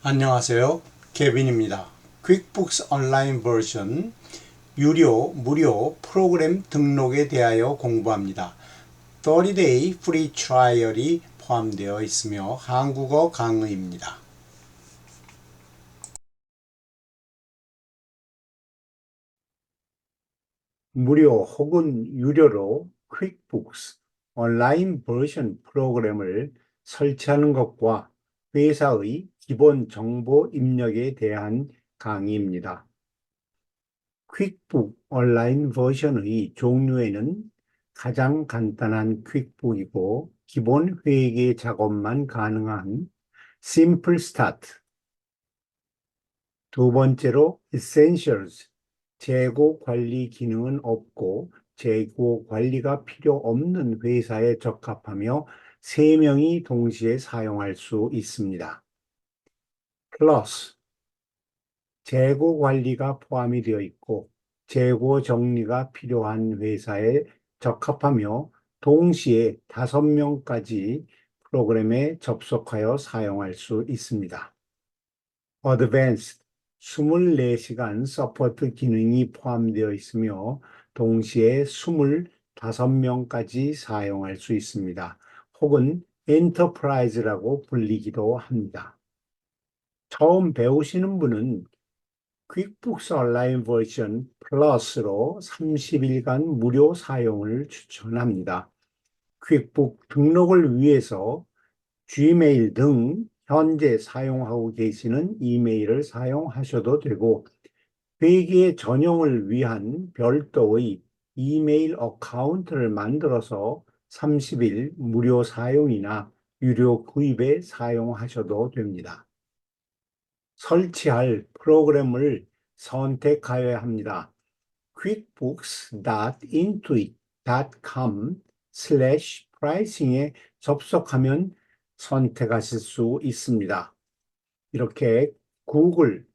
안녕하세요. 케빈입니다. 퀵북스 온라인 버전 무료 프로그램 등록에 대하여 공부합니다. 30day 프리 트라이얼이 포함되어 있으며 한국어 강의입니다. 무료 혹은 유료로 퀵북스 온라인 버전 프로그램을 설치하는 것과 회사의 기본 정보 입력에 대한 강의입니다. 퀵북 온라인 버전의 종류에는 가장 간단한 퀵북이고 기본 회계 작업만 가능한 심플 스타트, 두 번째로 Essentials, 재고 관리 기능은 없고 재고 관리가 필요 없는 회사에 적합하며 3명이 동시에 사용할 수 있습니다. Plus, 재고 관리가 포함이 되어 있고 재고 정리가 필요한 회사에 적합하며 동시에 5명까지 프로그램에 접속하여 사용할 수 있습니다. Advanced, 24시간 서포트 기능이 포함되어 있으며 동시에 25명까지 사용할 수 있습니다. 혹은 엔터프라이즈라고 불리기도 합니다. 처음 배우시는 분은 퀵북스 온라인 버전 플러스로 30일간 무료 사용을 추천합니다. 퀵북 등록을 위해서 Gmail 등 현재 사용하고 계시는 이메일을 사용하셔도 되고 회계 전용을 위한 별도의 이메일 어카운트를 만들어서 30일 무료 사용이나 유료 구입에 사용하셔도 됩니다. 설치할 프로그램을 선택하여야 합니다. quickbooks.intuit.com/pricing에 접속하면 선택하실 수 있습니다. 이렇게 구글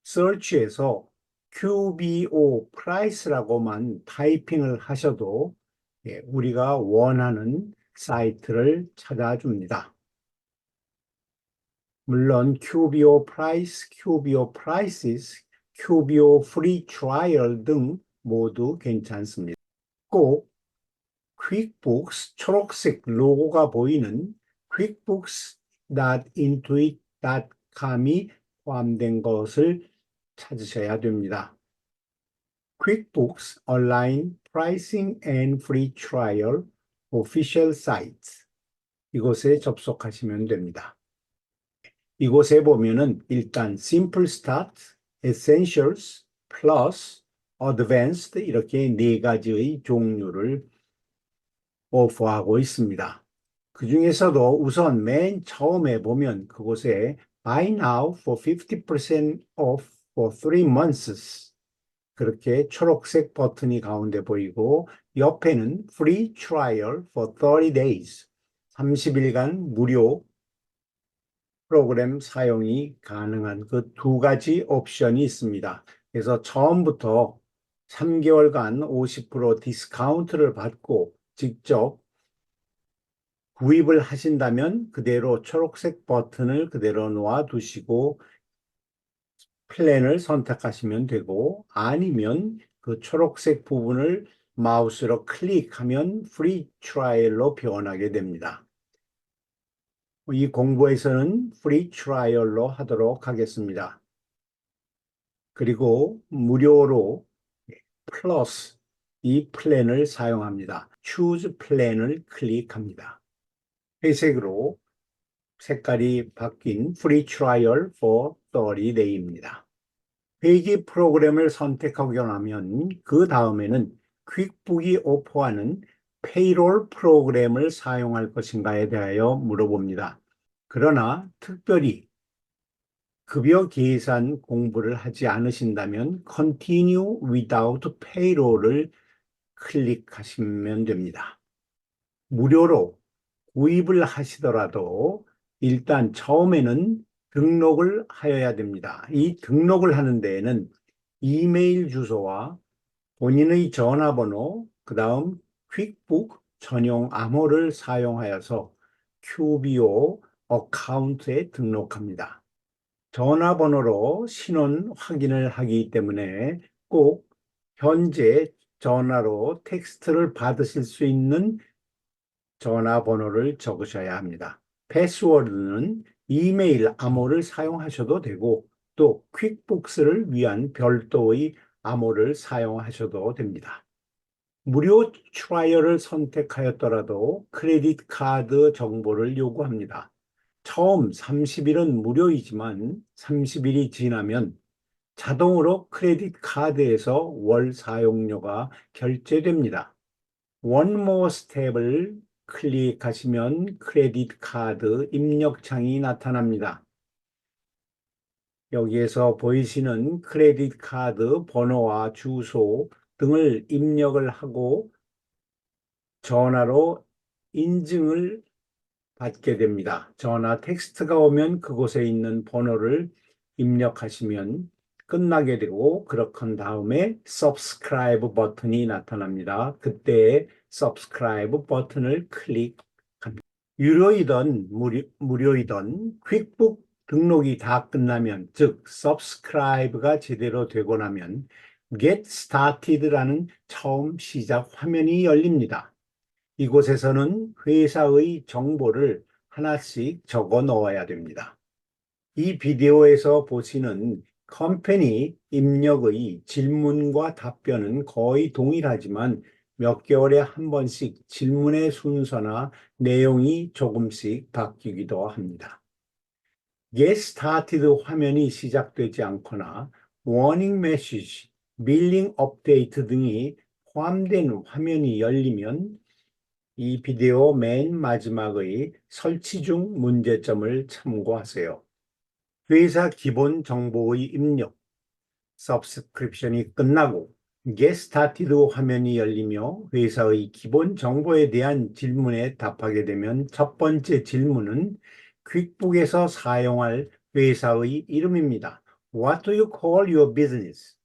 서치에서 QBO 프라이스라고만 타이핑을 하셔도 우리가 원하는 사이트를 찾아줍니다. 물론 QBO 프라이스, QBO 프라이시스, QBO 프리 트라이얼 등 모두 괜찮습니다. 꼭 퀵북스 초록색 로고가 보이는 quickbooks.intuit.com이 포함된 것을 찾으셔야 됩니다. quickbooks Online Pricing and Free Trial Official Site, 이곳에 접속하시면 됩니다. 이곳에 보면은 일단 Simple Start, Essentials, Plus, Advanced 이렇게 4가지의 종류를 오퍼하고 있습니다. 그 중에서도 우선 맨 처음에 보면 그곳에 Buy now for 50% off for 3 months, 그렇게 초록색 버튼이 가운데 보이고 옆에는 Free Trial for 30 days, 30일간 무료 프로그램 사용이 가능한 그 2가지 옵션이 있습니다. 그래서 처음부터 3개월간 50% 디스카운트를 받고 직접 구입을 하신다면 그대로 초록색 버튼을 그대로 놓아두시고 플랜을 선택하시면 되고, 아니면 그 초록색 부분을 마우스로 클릭하면 프리 트라이얼로 변하게 됩니다. 이 공부에서는 프리 트라이얼로 하도록 하겠습니다. 그리고 무료로 플러스 이 플랜을 사용합니다. Choose 플랜을 클릭합니다. 회색으로 색깔이 바뀐 Free Trial for 30day입니다. 회계 프로그램을 선택하고 나면 그 다음에는 퀵북이 오퍼하는 페이롤 프로그램을 사용할 것인가에 대하여 물어봅니다. 그러나 특별히 급여 계산 공부를 하지 않으신다면 Continue without payroll을 클릭하시면 됩니다. 무료로 구입을 하시더라도 일단 처음에는 등록을 하여야 됩니다. 이 등록을 하는 데에는 이메일 주소와 본인의 전화번호, 그 다음 퀵북 전용 암호를 사용하여서 QBO 어카운트에 등록합니다. 전화번호로 신원 확인을 하기 때문에 꼭 현재 전화로 텍스트를 받으실 수 있는 전화번호를 적으셔야 합니다. 패스워드는 이메일 암호를 사용하셔도 되고 또 퀵북스를 위한 별도의 암호를 사용하셔도 됩니다. 무료 트라이얼을 선택하였더라도 크레딧 카드 정보를 요구합니다. 처음 30일은 무료이지만 30일이 지나면 자동으로 크레딧 카드에서 월 사용료가 결제됩니다. One More Step을 클릭하시면 크레딧 카드 입력창이 나타납니다. 여기에서 보이시는 크레딧 카드 번호와 주소 등을 입력을 하고 전화로 인증을 받게 됩니다. 전화 텍스트가 오면 그곳에 있는 번호를 입력하시면 끝나게 되고 그렇게 한 다음에 subscribe 버튼이 나타납니다. 그때 subscribe 버튼을 클릭합니다. 유료이던 무료이던 퀵북 등록이 다 끝나면 즉 subscribe가 제대로 되고 나면 get started라는 처음 시작 화면이 열립니다. 이곳에서는 회사의 정보를 하나씩 적어 넣어야 됩니다. 이 비디오에서 보시는 컴퍼니 입력의 질문과 답변은 거의 동일하지만 몇 개월에 한 번씩 질문의 순서나 내용이 조금씩 바뀌기도 합니다. Get Started 화면이 시작되지 않거나 Warning Message, Billing Update 등이 포함된 화면이 열리면 이 비디오 맨 마지막의 설치 중 문제점을 참고하세요. 회사 기본 정보의 입력, 서브스크립션이 끝나고 Get Started 화면이 열리며 회사의 기본 정보에 대한 질문에 답하게 되면 첫 번째 질문은 퀵북에서 사용할 회사의 이름입니다. What do you call your business?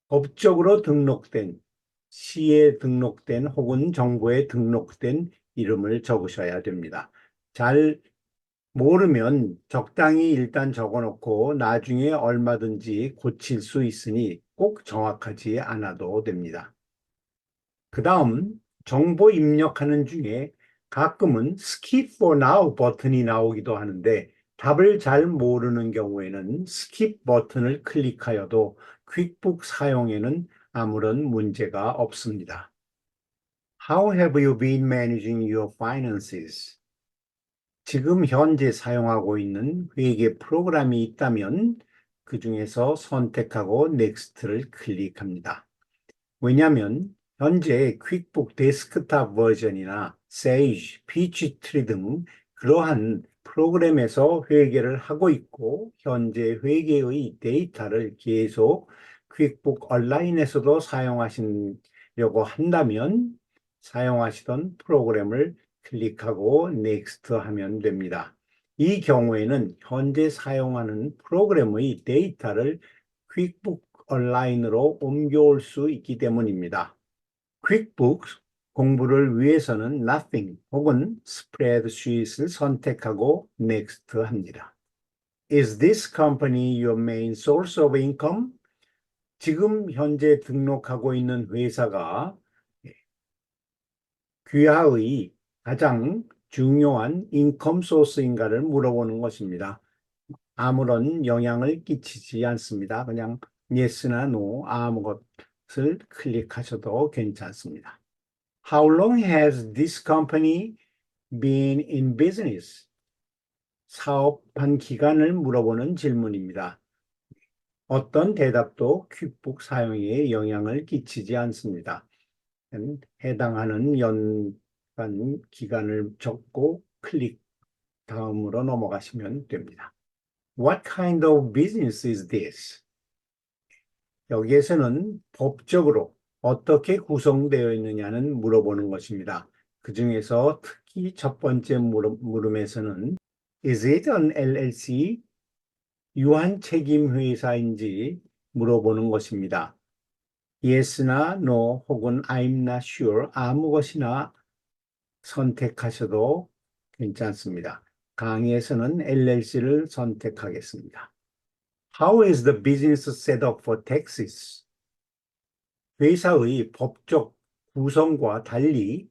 법적으로 등록된, 시에 등록된 혹은 정부에 등록된 이름을 적으셔야 됩니다. 잘 모르면 적당히 일단 적어놓고 나중에 얼마든지 고칠 수 있으니 꼭 정확하지 않아도 됩니다. 그 다음 정보 입력하는 중에 가끔은 Skip for Now 버튼이 나오기도 하는데 답을 잘 모르는 경우에는 Skip 버튼을 클릭하여도 퀵북 사용에는 아무런 문제가 없습니다. How have you been managing your finances? 지금 현재 사용하고 있는 회계 프로그램이 있다면 그 중에서 선택하고 Next를 클릭합니다. 왜냐하면 현재 퀵북 데스크탑 버전이나 Sage, 피치트리 등 그러한 프로그램에서 회계를 하고 있고 현재 회계의 데이터를 계속 퀵북 온라인에서도 사용하시려고 한다면 사용하시던 프로그램을 클릭하고 Next 하면 됩니다. 이 경우에는 현재 사용하는 프로그램의 데이터를 퀵북 온라인으로 옮겨올 수 있기 때문입니다. 퀵북 공부를 위해서는 Nothing 혹은 Spreadsheet을 선택하고 Next 합니다. Is this company your main source of income? 지금 현재 등록하고 있는 회사가 귀하의 가장 중요한 인컴 소스인가를 물어보는 것입니다. 아무런 영향을 끼치지 않습니다. 그냥 Yes나 No 아무것을 클릭하셔도 괜찮습니다. How long has this company been in business? 사업한 기간을 물어보는 질문입니다. 어떤 대답도 퀵북 사용에 영향을 끼치지 않습니다. 해당하는 연간 기간을 적고 클릭 다음으로 넘어가시면 됩니다. What kind of business is this? 여기에서는 법적으로 어떻게 구성되어 있느냐는 물어보는 것입니다. 그 중에서 특히 첫 번째 물음에서는 Is it an LLC? 유한 책임 회사인지 물어보는 것입니다. Yes나 No 혹은 I'm not sure 아무 것이나 선택하셔도 괜찮습니다. 강의에서는 LLC를 선택하겠습니다. How is the business set up for taxes? 회사의 법적 구성과 달리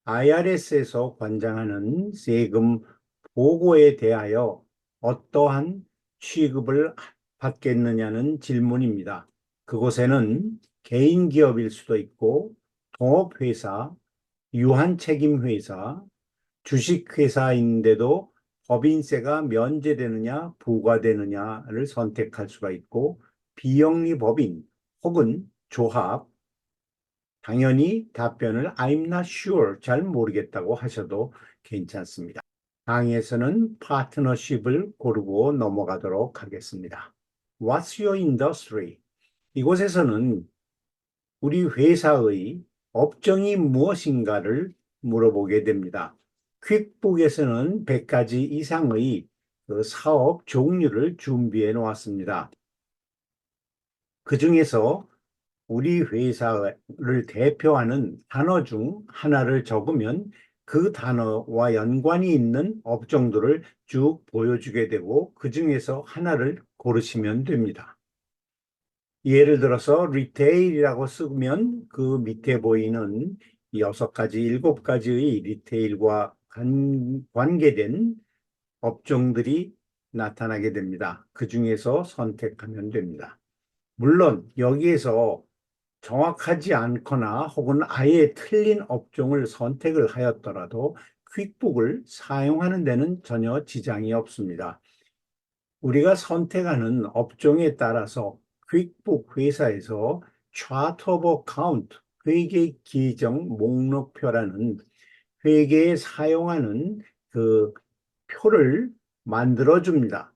IRS에서 관장하는 세금 보고에 대하여 어떠한 취급을 받겠느냐는 질문입니다. 그곳에는 개인 기업일 수도 있고 동업회사, 유한책임회사, 주식회사인데도 법인세가 면제되느냐 부과되느냐를 선택할 수가 있고 비영리 법인 혹은 조합, 당연히 답변을 I'm not sure, 잘 모르겠다고 하셔도 괜찮습니다. 강의에서는 파트너십을 고르고 넘어가도록 하겠습니다. What's your industry? 이곳에서는 우리 회사의 업종이 무엇인가를 물어보게 됩니다. 퀵북에서는 100가지 이상의 사업 종류를 준비해 놓았습니다. 그 중에서 우리 회사를 대표하는 단어 중 하나를 적으면 그 단어와 연관이 있는 업종들을 쭉 보여주게 되고 그 중에서 하나를 고르시면 됩니다. 예를 들어서 리테일이라고 쓰면 그 밑에 보이는 6가지, 7가지의 리테일과 관계된 업종들이 나타나게 됩니다. 그 중에서 선택하면 됩니다. 물론 여기에서 정확하지 않거나 혹은 아예 틀린 업종을 선택을 하였더라도 퀵북을 사용하는 데는 전혀 지장이 없습니다. 우리가 선택하는 업종에 따라서 퀵북 회사에서 Chart of Account, 회계 계정 목록표라는 회계에 사용하는 그 표를 만들어 줍니다.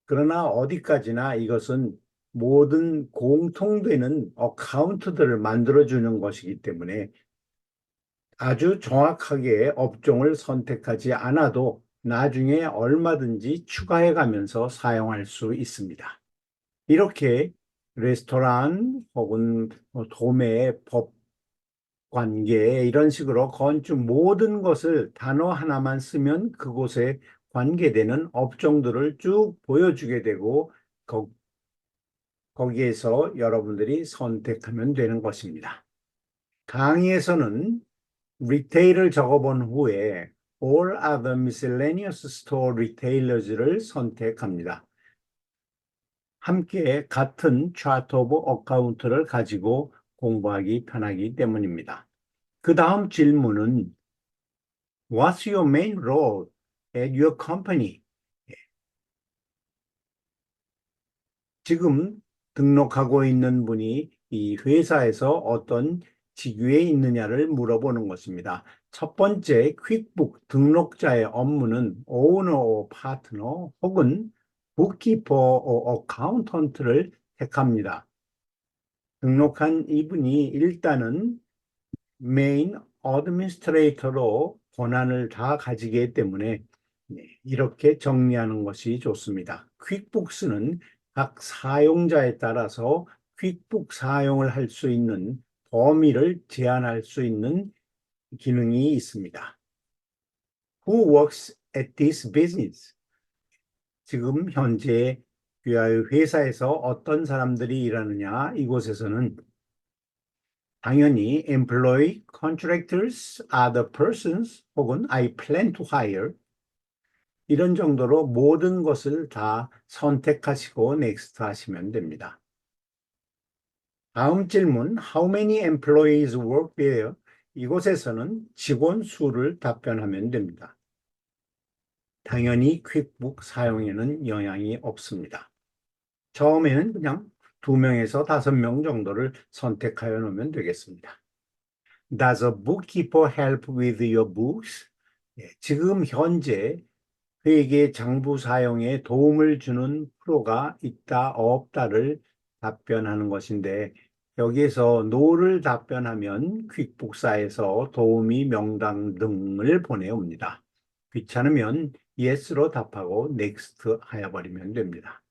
그러나 어디까지나 이것은 모든 공통되는 어카운트들을 만들어주는 것이기 때문에 아주 정확하게 업종을 선택하지 않아도 나중에 얼마든지 추가해 가면서 사용할 수 있습니다. 이렇게 레스토랑 혹은 도매, 법 관계 이런 식으로 건축 모든 것을 단어 하나만 쓰면 그곳에 관계되는 업종들을 쭉 보여주게 되고 거기에서 여러분들이 선택하면 되는 것입니다. 강의에서는 리테일을 적어본 후에 All other miscellaneous store retailers를 선택합니다. 함께 같은 차트 오브 어카운트를 가지고 공부하기 편하기 때문입니다. 그 다음 질문은 What's your main role at your company? 지금 등록하고 있는 분이 이 회사에서 어떤 직위에 있느냐를 물어보는 것입니다. 첫 번째 퀵북 등록자의 업무는 오너, 파트너 혹은 북키퍼, 어카운턴트를 택합니다. 등록한 이분이 일단은 메인 어드미니스트레이터로 권한을 다 가지기 때문에 이렇게 정리하는 것이 좋습니다. 퀵북스는 각 사용자에 따라서 퀵북 사용을 할 수 있는 범위를 제한할 수 있는 기능이 있습니다. Who works at this business? 지금 현재 회사에서 어떤 사람들이 일하느냐, 이곳에서는 당연히 employee, contractors, other persons 혹은 I plan to hire 이런 정도로 모든 것을 다 선택하시고 next 하시면 됩니다. 다음 질문, How many employees work there? 이곳에서는 직원 수를 답변하면 됩니다. 당연히 퀵북 사용에는 영향이 없습니다. 처음에는 그냥 2명에서 5명 정도를 선택하여 놓으면 되겠습니다. Does a bookkeeper help with your books? 지금 현재 회계 장부 사용에 도움을 주는 프로가 있다, 없다를 답변하는 것인데 여기에서 no를 답변하면 퀵북사에서 도우미 명단 등을 보내옵니다. 귀찮으면 yes로 답하고 next 하여버리면 됩니다.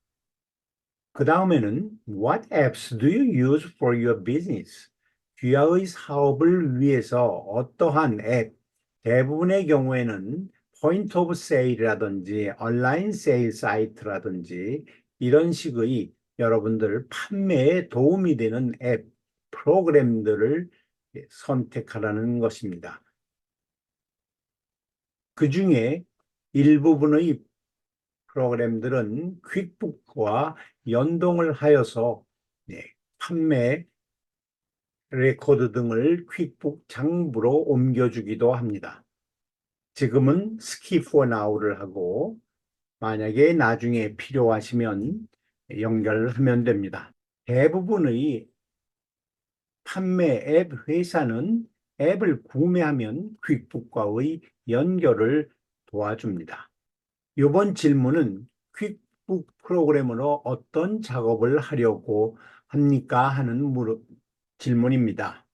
그 다음에는 What apps do you use for your business? 귀하의 사업을 위해서 어떠한 앱, 대부분의 경우에는 포인트 오브 세일이라든지 온라인 세일 사이트라든지 이런 식의 여러분들 판매에 도움이 되는 앱, 프로그램들을 선택하라는 것입니다. 그 중에 일부분의 프로그램들은 퀵북과 연동을 하여서 판매 레코드 등을 퀵북 장부로 옮겨주기도 합니다. 지금은 Skip for Now를 하고 만약에 나중에 필요하시면 연결하면 됩니다. 대부분의 판매 앱 회사는 앱을 구매하면 퀵북과의 연결을 도와줍니다. 이번 질문은 퀵북 프로그램으로 어떤 작업을 하려고 합니까? 하는 질문입니다.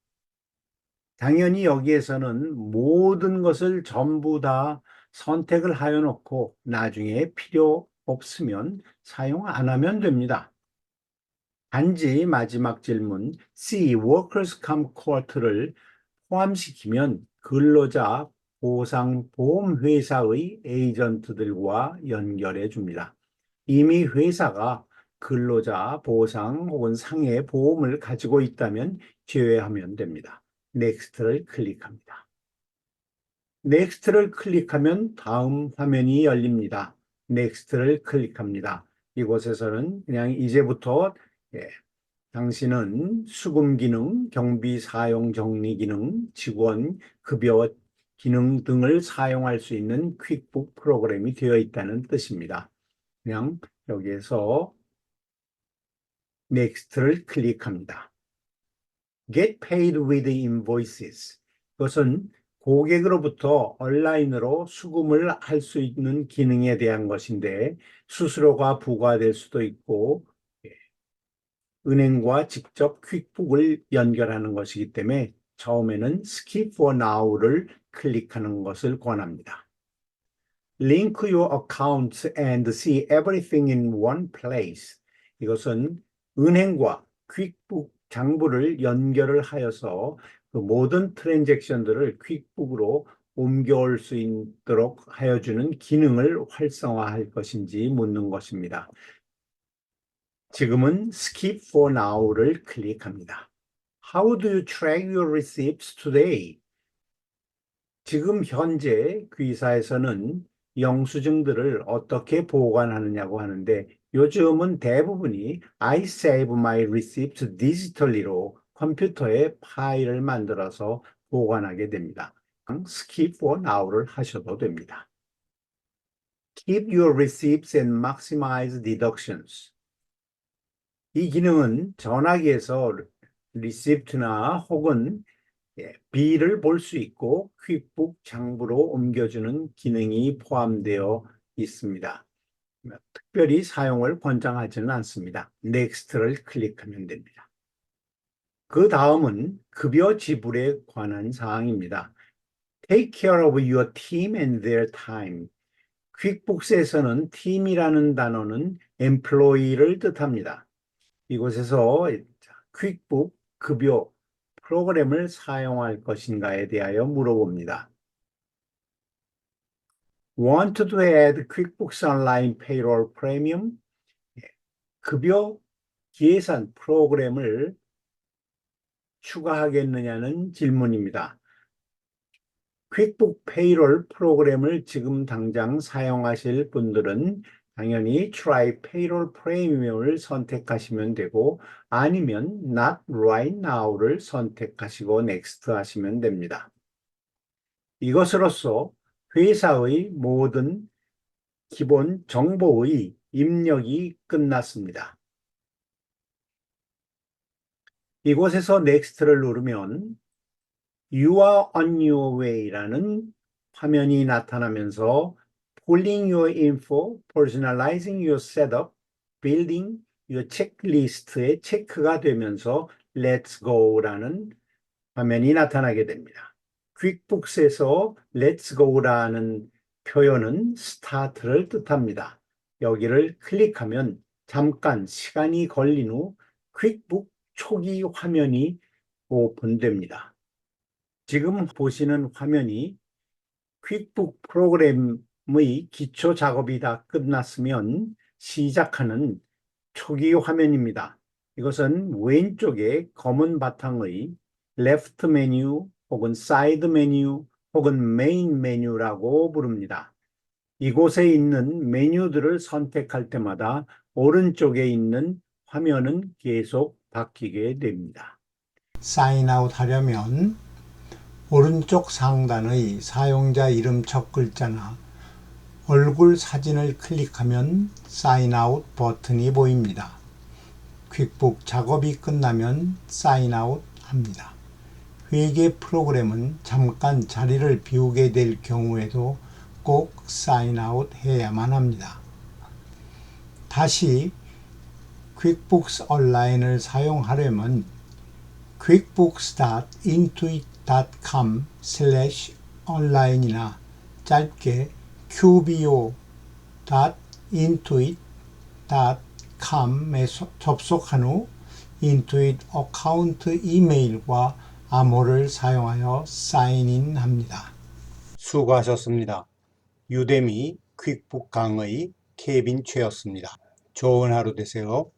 당연히 여기에서는 모든 것을 전부 다 선택을 하여 놓고 나중에 필요 없으면 사용 안 하면 됩니다. 단지 마지막 질문 C, Workers' Comp Court를 포함시키면 근로자 보상보험회사의 에이전트들과 연결해 줍니다. 이미 회사가 근로자 보상 혹은 상해 보험을 가지고 있다면 제외하면 됩니다. 넥스트를 클릭합니다. 넥스트를 클릭하면 다음 화면이 열립니다. 넥스트를 클릭합니다. 이곳에서는 그냥 이제부터 당신은 수금 기능, 경비 사용 정리 기능, 직원 급여 기능 등을 사용할 수 있는 퀵북 프로그램이 되어 있다는 뜻입니다. 그냥 여기에서 넥스트를 클릭합니다. Get paid with invoices. 이것은 고객으로부터 온라인으로 수금을 할 수 있는 기능에 대한 것인데 수수료가 부과될 수도 있고 은행과 직접 퀵북을 연결하는 것이기 때문에 처음에는 Skip for Now를 클릭하는 것을 권합니다. Link your accounts and see everything in one place. 이것은 은행과 퀵북 장부를 연결을 하여서 그 모든 트랜잭션들을 퀵북으로 옮겨올 수 있도록 하여주는 기능을 활성화할 것인지 묻는 것입니다. 지금은 Skip for Now를 클릭합니다. How do you track your receipts today? 지금 현재 귀사에서는 영수증들을 어떻게 보관하느냐고 하는데 요즘은 대부분이 I save my receipts digitally로 컴퓨터에 파일을 만들어서 보관하게 됩니다. Skip for Now를 하셔도 됩니다. Keep your receipts and maximize deductions. 이 기능은 전화기에서 리시프트나 혹은 비를 볼 수 있고 퀵북 장부로 옮겨주는 기능이 포함되어 있습니다. 특별히 사용을 권장하지는 않습니다. 넥스트를 클릭하면 됩니다. 그 다음은 급여 지불에 관한 사항입니다. Take care of your team and their time. 퀵북스에서는 팀이라는 단어는 employee를 뜻합니다. 이곳에서 퀵북 급여 프로그램을 사용할 것인가에 대하여 물어봅니다. Want to add QuickBooks Online Payroll Premium? 급여 계산 프로그램을 추가하겠느냐는 질문입니다. 퀵북 페이롤 프로그램을 지금 당장 사용하실 분들은 당연히 Try Payroll Premium을 선택하시면 되고 아니면 Not Right Now를 선택하시고 Next 하시면 됩니다. 이것으로써 회사의 모든 기본 정보의 입력이 끝났습니다. 이곳에서 Next를 누르면 You are on your way라는 화면이 나타나면서 Pulling your info, personalizing your setup, building your checklist에 체크가 되면서 Let's go라는 화면이 나타나게 됩니다. 퀵북스에서 Let's go라는 표현은 스타트를 뜻합니다. 여기를 클릭하면 잠깐 시간이 걸린 후 퀵북 초기 화면이 오픈됩니다. 지금 보시는 화면이 퀵북 프로그램의 기초 작업이 다 끝났으면 시작하는 초기 화면입니다. 이것은 왼쪽에 검은 바탕의 레프트 메뉴 혹은 사이드 메뉴 혹은 메인 메뉴라고 부릅니다. 이곳에 있는 메뉴들을 선택할 때마다 오른쪽에 있는 화면은 계속 바뀌게 됩니다. 사인아웃 하려면 오른쪽 상단의 사용자 이름 첫 글자나 얼굴 사진을 클릭하면 사인아웃 버튼이 보입니다. 퀵북 작업이 끝나면 사인아웃 합니다. 회계 프로그램은 잠깐 자리를 비우게 될 경우에도 꼭 사인아웃 해야만 합니다. 다시 퀵북스 온라인을 사용하려면 quickbooks.intuit.com/online이나 짧게 qbo.intuit.com에 접속한 후 인투잇 어카운트 이메일과 암호를 사용하여 사인인 합니다. 수고하셨습니다. 유데미 퀵북 강의 케빈 최였습니다. 좋은 하루 되세요.